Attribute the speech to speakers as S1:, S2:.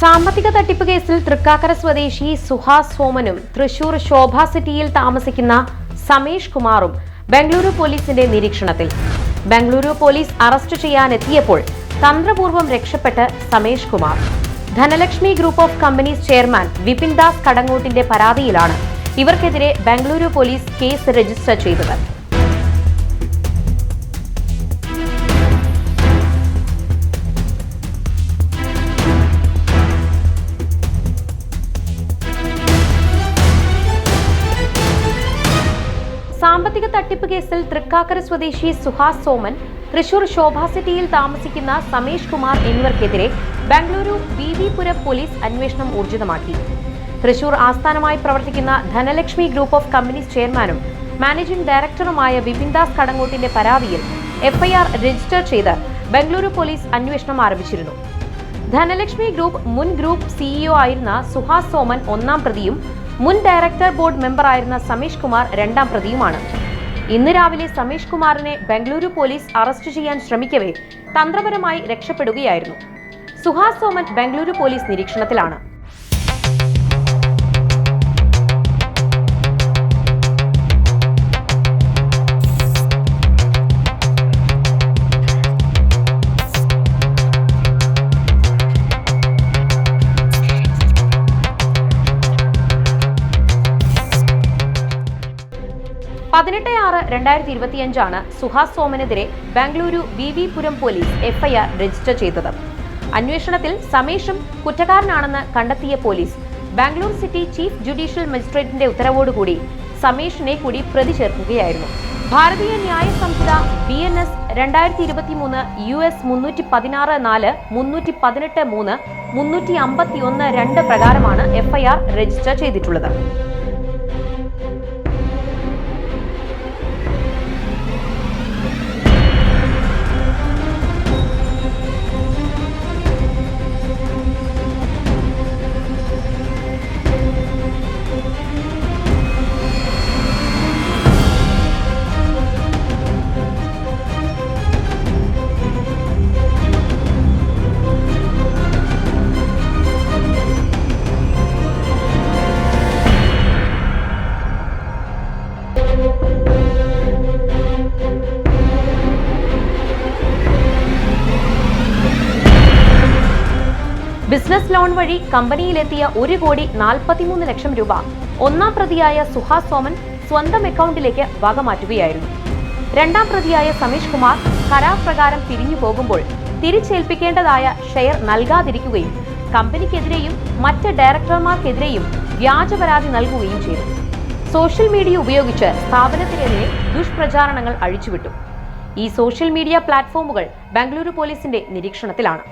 S1: സാമ്പത്തിക തട്ടിപ്പ് കേസിൽ തൃക്കാക്കര സ്വദേശി സുഹാസ് സോമനും തൃശൂർ ശോഭ സിറ്റിയിൽ താമസിക്കുന്ന സമേഷ് കുമാറും ബംഗളൂരു പോലീസിന്റെ നിരീക്ഷണത്തിൽ. ബംഗളൂരു പോലീസ് അറസ്റ്റ് ചെയ്യാനെത്തിയപ്പോൾ തന്ത്രപൂർവ്വം രക്ഷപ്പെട്ട് Samesh Kumar. Dhanalakshmi group of companies chairman Vipin Das കടങ്ങോട്ടിന്റെ പരാതിയിലാണ് ഇവർക്കെതിരെ ബംഗളൂരു പോലീസ് കേസ് രജിസ്റ്റർ ചെയ്തത്. സാമ്പത്തിക തട്ടിപ്പ് കേസിൽ തൃക്കാക്കര സ്വദേശി സുഹാസ് സോമൻ, തൃശൂർ ശോഭ സിറ്റിയിൽ താമസിക്കുന്ന സമേഷ് കുമാർ എന്നിവർക്കെതിരെ ബംഗളൂരു വിവിപുരം പോലീസ് അന്വേഷണം ഊർജിതമാക്കി. തൃശൂർ ആസ്ഥാനമായി പ്രവർത്തിക്കുന്ന ധനലക്ഷ്മി ഗ്രൂപ്പ് ഓഫ് കമ്പനീസ് ചെയർമാനും മാനേജിംഗ് ഡയറക്ടറുമായ വിപിൻ ദാസ് കടങ്ങോട്ടിന്റെ പരാതിയിൽ എഫ്ഐആർ രജിസ്റ്റർ ചെയ്ത് ബംഗളൂരു പോലീസ് അന്വേഷണം ആരംഭിച്ചിരുന്നു. ധനലക്ഷ്മി മുൻ ഗ്രൂപ്പ് സിഇഒ ആയിരുന്ന സുഹാസ് സോമൻ ഒന്നാം പ്രതിയും മുൻ ഡയറക്ടർ ബോർഡ് മെമ്പറായിരുന്ന സമേഷ് കുമാർ രണ്ടാം പ്രതിയുമാണ്. ഇന്ന് രാവിലെ സമേഷ് കുമാറിനെ ബംഗളൂരു പോലീസ് അറസ്റ്റ് ചെയ്യാൻ ശ്രമിക്കവേ തന്ത്രപരമായി രക്ഷപ്പെടുകയായിരുന്നു. സുഹാസ് സോമൻ ബംഗളൂരു പോലീസ് നിരീക്ഷണത്തിലാണ്. പതിനെട്ട് 6/2025 സുഹാസ് സോമനെതിരെ Bengaluru Vivipuram police FIR register ചെയ്തത്. അന്വേഷണത്തിൽ സമേഷും കുറ്റക്കാരനാണെന്ന് കണ്ടെത്തിയ police Bangalore city chief judicial മജിസ്ട്രേറ്റിന്റെ ഉത്തരവോടുകൂടി സമേഷിനെ കൂടി പ്രതി ചേർക്കുകയായിരുന്നു. ഭാരതീയ ന്യായ സംഹിത BNS 2023 US 316(4), 318(3), 351(2) പ്രകാരമാണ് എഫ്ഐആർ രജിസ്റ്റർ ചെയ്തിട്ടുള്ളത്. ബിസിനസ് ലോൺ വഴി കമ്പനിയിലെത്തിയ 1,43 ലക്ഷം രൂപ ഒന്നാം പ്രതിയായ സുഹാസ് സോമൻ സ്വന്തം അക്കൗണ്ടിലേക്ക് വകമാറ്റുകയായിരുന്നു. രണ്ടാം പ്രതിയായ സമേഷ് കുമാർ കരാർ പ്രകാരം പിരിഞ്ഞു പോകുമ്പോൾ തിരിച്ചേൽപ്പിക്കേണ്ടതായ ഷെയർ നൽകാതിരിക്കുകയും കമ്പനിക്കെതിരെയും മറ്റ് ഡയറക്ടർമാർക്കെതിരെയും വ്യാജ പരാതി നൽകുകയും ചെയ്തു. സോഷ്യൽ മീഡിയ ഉപയോഗിച്ച് സ്ഥാപനത്തിനെതിരെ ദുഷ്പ്രചാരണങ്ങൾ അഴിച്ചുവിട്ടു. ഈ സോഷ്യൽ മീഡിയ പ്ലാറ്റ്ഫോമുകൾ ബംഗളൂരു പോലീസിന്റെ നിരീക്ഷണത്തിലാണ്.